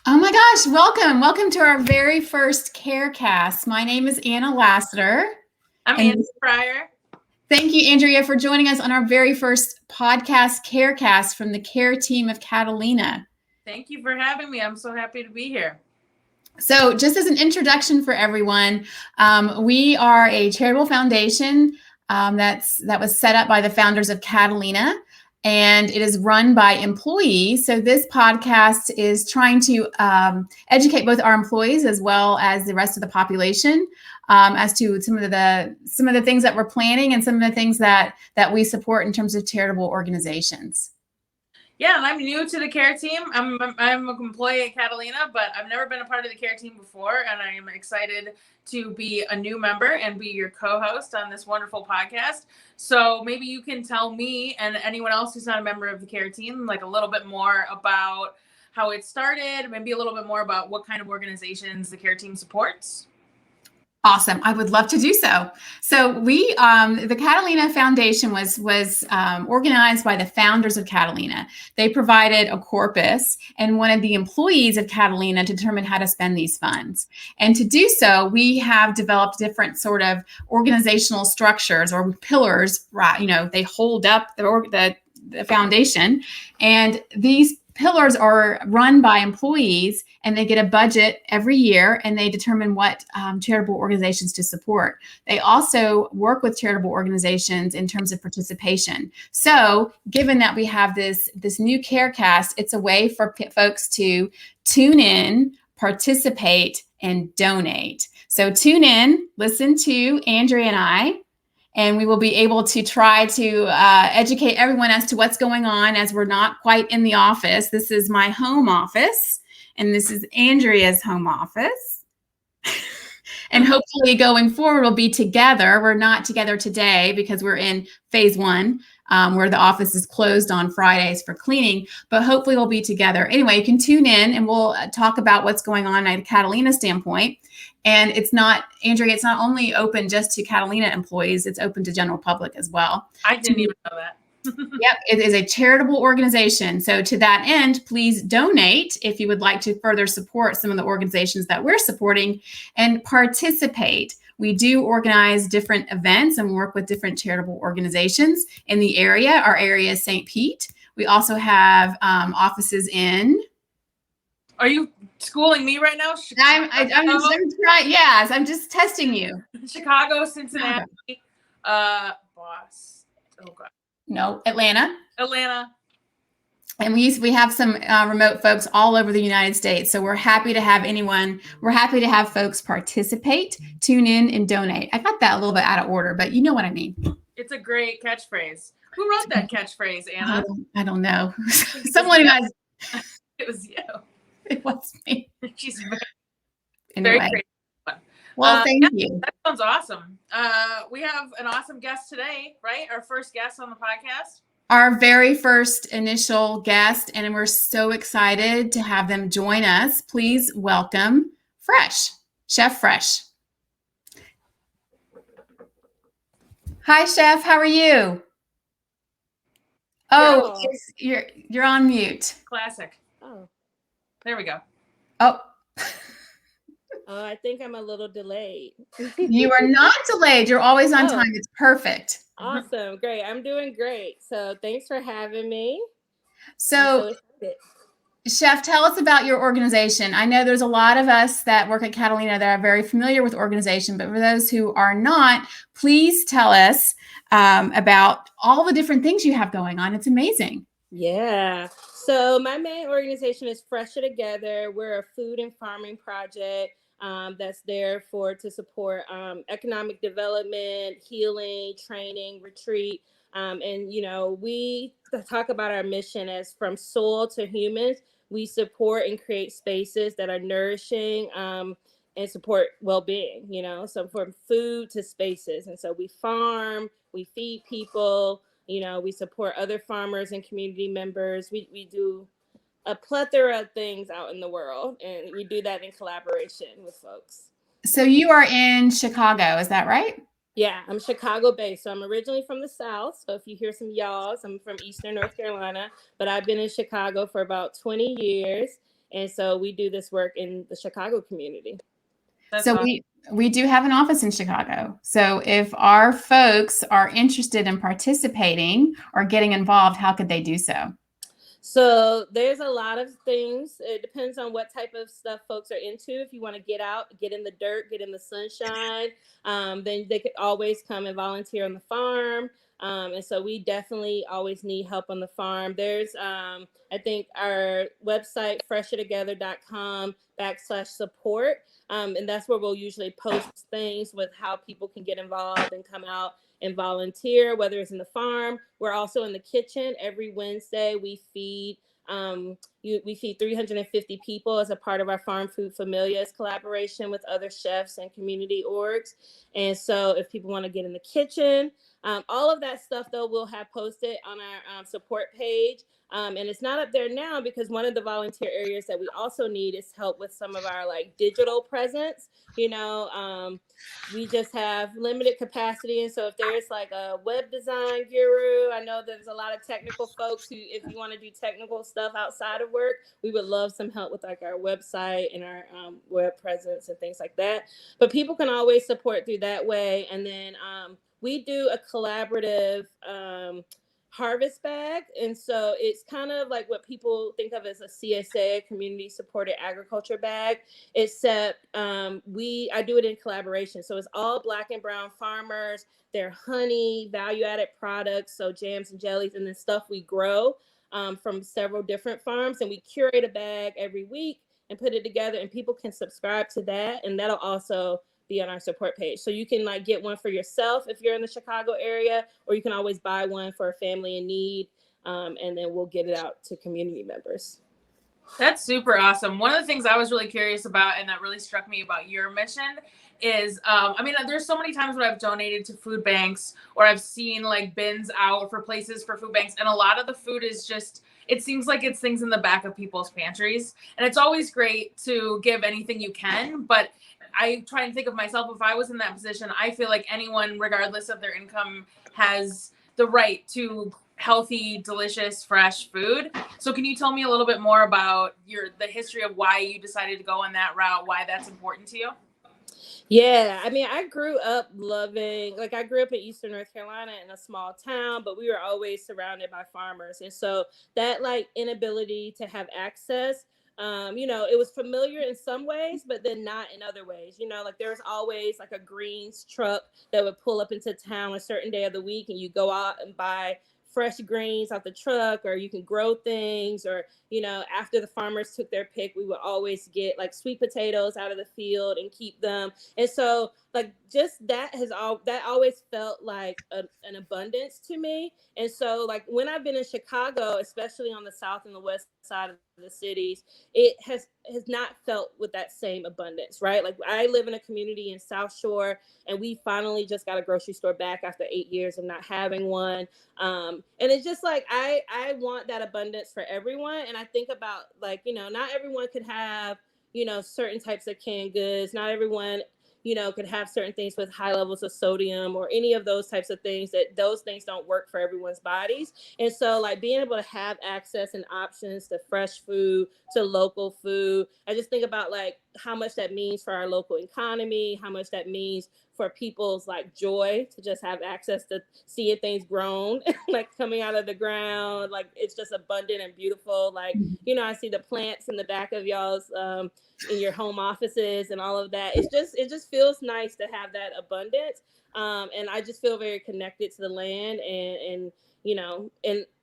Oh my gosh, welcome. Welcome to our very first CAREcast. My name is Anna Lassiter. I'm And Andrea Pryor. thank you, Andrea, for joining us on our very first podcast, CAREcast, from the CARE team of Catalina. Thank you for having me. I'm so happy to be here. So, just as an introduction for everyone, we are a charitable foundation that was set up by the founders of Catalina, and it is run by employees. So, this podcast is trying to educate both our employees as well as the rest of the population as to some of the things that we're planning and some of the things that we support in terms of charitable organizations. Yeah, and I'm new to the CARE team. I'm an employee at Catalina, but I've never been a part of the CARE team before, and I am excited to be a new member and be your co-host on this wonderful podcast. So maybe you can tell me and anyone else who's not a member of the CARE team, like a little bit more about how it started, maybe a little bit more about what kind of organizations the CARE team supports. Awesome. I would love to do so. So we, the Catalina Foundation was organized by the founders of Catalina. They provided a corpus and wanted the employees of Catalina to determine how to spend these funds. And to do so, we have developed different sort of organizational structures or pillars, right? You know, they hold up the foundation, and these pillars are run by employees, and they get a budget every year, and they determine what charitable organizations to support. They also work with charitable organizations in terms of participation. So given that we have this new CAREcast, it's a way for folks to tune in, participate, and donate. So tune in, listen to Andrea and I, and we will be able to try to educate everyone as to what's going on, as we're not quite in the office. This is my home office, and this is Andrea's home office. And hopefully going forward, we'll be together. We're not together today because we're in phase one, where the office is closed on Fridays for cleaning, but hopefully we'll be together. Anyway, you can tune in and we'll talk about what's going on at a Catalina standpoint. And it's not, Andrea, it's not only open just to Catalina employees, it's open to general public as well. I didn't even know that. Yep, it is a charitable organization. So to that end, please donate if you would like to further support some of the organizations that we're supporting, and participate. We do organize different events and work with different charitable organizations in the area. Our area is St. Pete. We also have offices in... Are you schooling me right now? I'm trying. Yes, I'm just testing you. Chicago, Cincinnati, boss. Oh God. No, Atlanta. And we have some remote folks all over the United States. So we're happy to have anyone. We're happy to have folks participate, tune in, and donate. I got that a little bit out of order, but you know what I mean. It's a great catchphrase. Who wrote that catchphrase, Anna? I don't know. Someone who has... It was you. It was me. She's anyway. Very great. Well, thank you. That sounds awesome. We have an awesome guest today, right? Our first guest on the podcast. Our very first initial guest, and we're so excited to have them join us. Please welcome Fresh, Chef Fresh. Hi, Chef. How are you? Oh, you're on mute. Classic. Oh, there we go. Oh. I think I'm a little delayed. You are not delayed. You're always on time. It's perfect. Awesome. Great. I'm doing great. So thanks for having me. So Chef, tell us about your organization. I know there's a lot of us that work at Catalina that are very familiar with organization, but for those who are not, please tell us about all the different things you have going on. It's amazing. Yeah. So my main organization is Fresher Together. We're a food and farming project that's there to support economic development, healing, training, retreat. And, you know, we talk about our mission as from soil to humans. We support and create spaces that are nourishing and support well-being, you know, so from food to spaces. And so we farm, we feed people, you know, we support other farmers and community members. We do a plethora of things out in the world, and we do that in collaboration with folks. So you are in Chicago, is that right? Yeah, I'm Chicago based. So I'm originally from the South. So if you hear some y'alls, I'm from Eastern North Carolina, but I've been in Chicago for about 20 years. And so we do this work in the Chicago community. So awesome. we do have an office in Chicago. So if our folks are interested in participating or getting involved, how could they do so? So there's a lot of things. It depends on what type of stuff folks are into. If you want to get out, get in the dirt, get in the sunshine, then they could always come and volunteer on the farm. And so we definitely always need help on the farm. There's, I think our website, freshitogether.com/support. And that's where we'll usually post things with how people can get involved and come out and volunteer, whether it's in the farm. We're also in the kitchen. Every Wednesday we feed we feed 350 people as a part of our Farm Food Familias collaboration with other chefs and community orgs. And so if people want to get in the kitchen, all of that stuff though we'll have posted on our support page. And it's not up there now because one of the volunteer areas that we also need is help with some of our like digital presence. We just have limited capacity. And so if there's like a web design guru, I know there's a lot of technical folks who, if you want to do technical stuff outside of work, we would love some help with like our website and our web presence and things like that. But people can always support through that way. And then we do a collaborative harvest bag. And so it's kind of like what people think of as a CSA, community supported agriculture bag, except I do it in collaboration. So it's all Black and brown farmers, their honey, value added products, so jams and jellies, and then stuff we grow from several different farms. And we curate a bag every week and put it together, and people can subscribe to that. And that'll also be on our support page. So you can like get one for yourself if you're in the Chicago area, or you can always buy one for a family in need. And then we'll get it out to community members. That's super awesome. One of the things I was really curious about and that really struck me about your mission is, there's so many times when I've donated to food banks or I've seen like bins out for places for food banks. And a lot of the food is just, it seems like it's things in the back of people's pantries. And it's always great to give anything you can, but I try and think of myself, if I was in that position, I feel like anyone, regardless of their income, has the right to healthy, delicious, fresh food. So can you tell me a little bit more about the history of why you decided to go on that route, why that's important to you? Yeah, I grew up I grew up in Eastern North Carolina in a small town, but we were always surrounded by farmers. And so that like inability to have access, it was familiar in some ways, but then not in other ways. Like there was always like a greens truck that would pull up into town a certain day of the week, and you go out and buy fresh greens out the truck, or you can grow things, or after the farmers took their pick, we would always get like sweet potatoes out of the field and keep them. And so like just that always felt like an abundance to me. And so like when I've been in Chicago, especially on the south and the west side of the cities, it has not felt with that same abundance, right? Like I live in a community in South Shore, and we finally just got a grocery store back after 8 years of not having one. And it's just like I want that abundance for everyone. And I think about like, not everyone could have, certain types of canned goods. Not everyone, could have certain things with high levels of sodium or any of those types of things, those things don't work for everyone's bodies. And so like being able to have access and options to fresh food, to local food, I just think about like how much that means for our local economy, how much that means for people's like joy to just have access to seeing things grown, like coming out of the ground. Like it's just abundant and beautiful. Like, I see the plants in the back of y'all's, in your home offices and all of that. It just feels nice to have that abundance. And I just feel very connected to the land and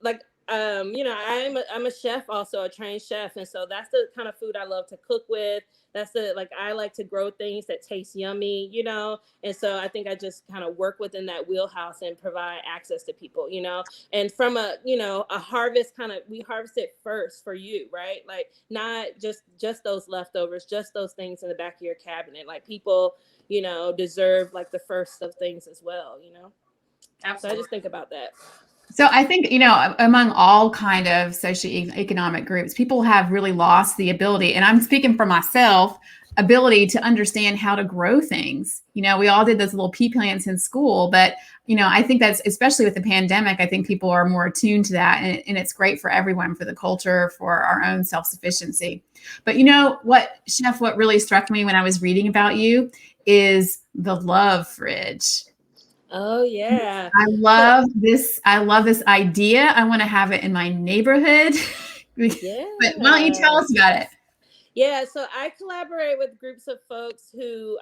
like, I'm a chef, also a trained chef. And so that's the kind of food I love to cook with. I like to grow things that taste yummy, and so I think I just kind of work within that wheelhouse and provide access to people, and from a harvest we harvest it first for you, right? Like not just those leftovers, just those things in the back of your cabinet. Like people, deserve like the first of things as well, Absolutely. So I just think about that. So I think, among all kind of socioeconomic groups, people have really lost the ability, and I'm speaking for myself, ability to understand how to grow things. You know, we all did those little pea plants in school, but you know, I think that's, especially with the pandemic, I think people are more attuned to that, and it's great for everyone, for the culture, for our own self-sufficiency. But you know what, Chef, what really struck me when I was reading about you is the love fridge. Oh yeah. I love this. I love this idea. I want to have it in my neighborhood. Yeah. But why don't you tell us about it? Yeah, so I collaborate with groups of folks who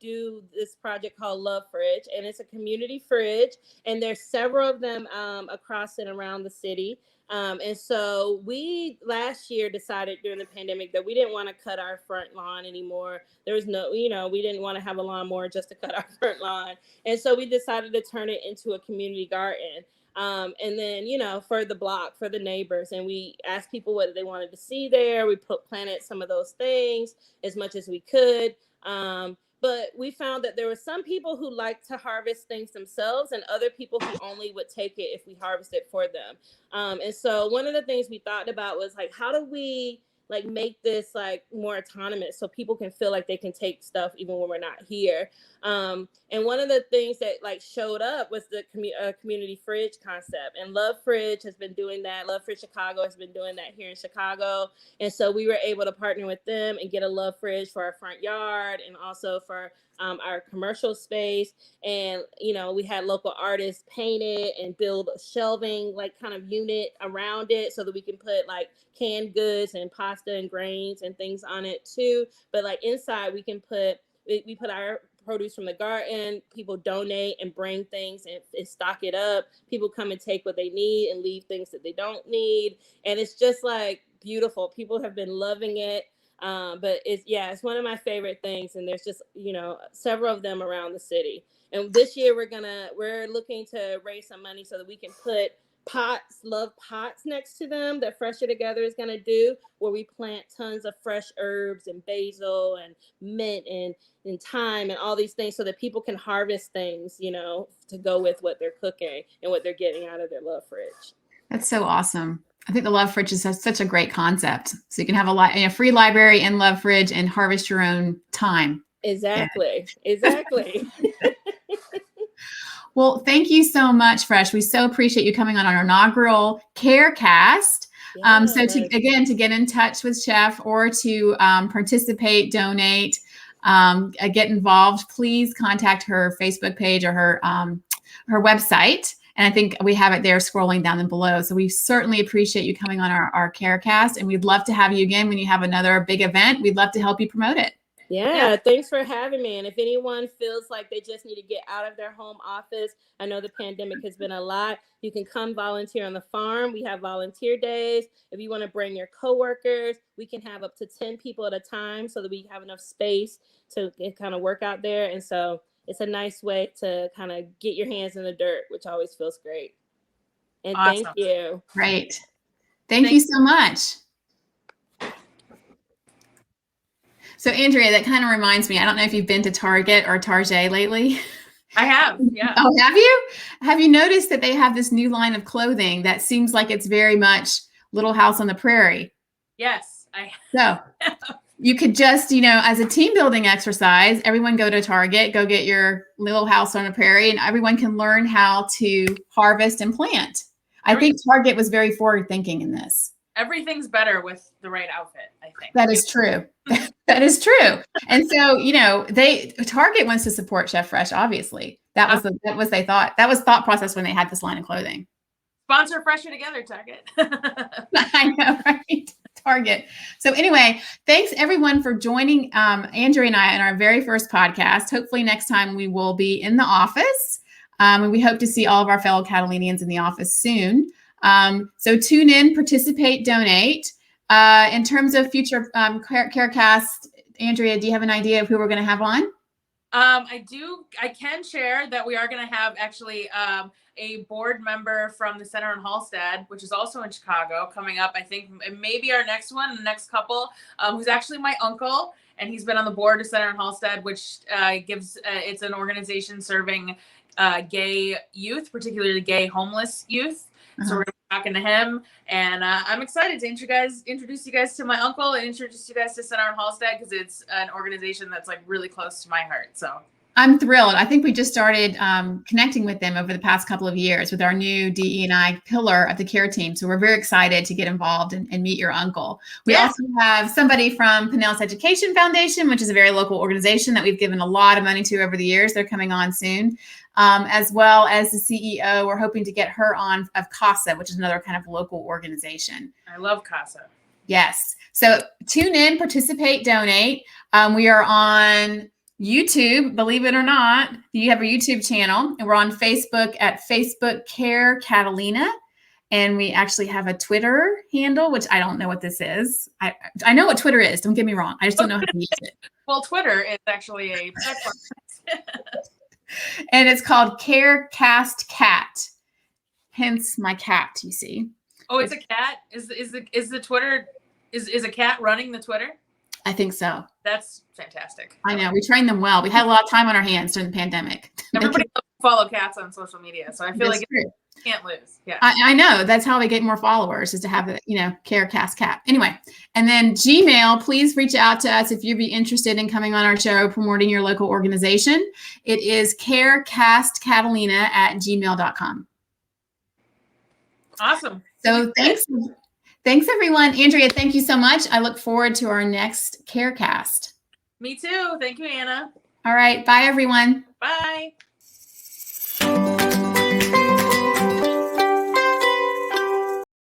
do this project called Love Fridge, and it's a community fridge, and there's several of them across and around the city. And so we last year decided during the pandemic that we didn't want to cut our front lawn anymore. There was no, we didn't want to have a lawnmower just to cut our front lawn. And so we decided to turn it into a community garden. And then, for the block, for the neighbors, and we asked people what they wanted to see there. We planted some of those things as much as we could. But we found that there were some people who like to harvest things themselves, and other people who only would take it if we harvested for them. And so one of the things we thought about was like, how do we make this more autonomous so people can feel like they can take stuff even when we're not here. And one of the things that showed up was the community fridge concept, and Love Fridge has been doing that. Love Fridge Chicago has been doing that here in Chicago. And so we were able to partner with them and get a Love Fridge for our front yard and also for our commercial space. And, we had local artists paint it and build a shelving kind of unit around it so that we can put canned goods and pasta and grains and things on it too. But inside we put our produce from the garden. People donate and bring things and stock it up. People come and take what they need and leave things that they don't need. And it's just beautiful. People have been loving it. But it's one of my favorite things. And there's just, several of them around the city. And this year we're looking to raise some money so that we can put love pots next to them that Fresher Together is going to do, where we plant tons of fresh herbs and basil and mint and thyme and all these things so that people can harvest things, to go with what they're cooking and what they're getting out of their Love Fridge. That's so awesome. I think the Love Fridge is such a great concept. So you can have a free library in Love Fridge and harvest your own time. Exactly. Yeah. Exactly. Well, thank you so much, Fresh. We so appreciate you coming on our inaugural CAREcast. Yeah, so to get in touch with Chef or to participate, donate, get involved, please contact her Facebook page or her website. And I think we have it there scrolling down and below. So we certainly appreciate you coming on our CAREcast, and we'd love to have you again when you have another big event. We'd love to help you promote it. Yeah, thanks for having me. And if anyone feels like they just need to get out of their home office, I know the pandemic has been a lot. You can come volunteer on the farm. We have volunteer days. If you want to bring your coworkers, we can have up to 10 people at a time so that we have enough space to kind of work out there. And so it's a nice way to kind of get your hands in the dirt, which always feels great. And awesome. Thank you. Great. Thank you so much. So Andrea, that kind of reminds me, I don't know if you've been to Target or Target lately. I have, yeah. Oh, have you? Have you noticed that they have this new line of clothing that seems like it's very much Little House on the Prairie? Yes, I have. So you could just, as a team building exercise, everyone go to Target, go get your Little House on the Prairie, and everyone can learn how to harvest and plant. I think Target was very forward thinking in this. Everything's better with the right outfit, I think. That is true. That is true. And so, Target wants to support Chef Fresh, obviously. That was they thought. That was thought process when they had this line of clothing. Sponsor Fresher Together, Target. I know, right? Target. So anyway, thanks everyone for joining Andrea and I in our very first podcast. Hopefully next time we will be in the office. And we hope to see all of our fellow Catalinians in the office soon. So tune in, participate, donate. In terms of future CAREcast, Andrea, do you have an idea of who we're going to have on? I do. I can share that we are going to have actually a board member from the Center in Hallstead, which is also in Chicago, coming up. I think maybe our next one, the next couple, who's actually my uncle, and he's been on the board of Center in Hallstead, which gives it's an organization serving gay youth, particularly gay homeless youth. So we're going to talking to him, and I'm excited to introduce you guys to my uncle and introduce you guys to Center on Halstead, because it's an organization that's like really close to my heart. So I'm thrilled. I think we just started connecting with them over the past couple of years with our new DE&I pillar of the care team. So we're very excited to get involved and meet your uncle. We also have somebody from Pinellas Education Foundation, which is a very local organization that we've given a lot of money to over the years. They're coming on soon, as well as the CEO. We're hoping to get her on of CASA, which is another kind of local organization. I love CASA. Yes. So tune in, participate, donate. We are on YouTube, believe it or not. You have a YouTube channel, and we're on Facebook at Facebook Care Catalina. And we actually have a Twitter handle, which I don't know what this is. I know what Twitter is. Don't get me wrong. I just don't know how to use it. Well, Twitter is actually a platform. And it's called CAREcast Cat. Hence my cat, you see. Oh, it's a cat? Is the Twitter is a cat running the Twitter? I think so. That's fantastic. I know. We trained them well. We had a lot of time on our hands during the pandemic. Everybody follow cats on social media, so I feel like you can't lose. Yeah, I know. That's how we get more followers, is to have the, CAREcast Cat. Anyway, and then Gmail, please reach out to us if you'd be interested in coming on our show promoting your local organization. It is carecastcatalina@gmail.com. Awesome. So Thanks, everyone. Andrea, thank you so much. I look forward to our next CAREcast. Me too. Thank you, Anna. All right. Bye, everyone. Bye.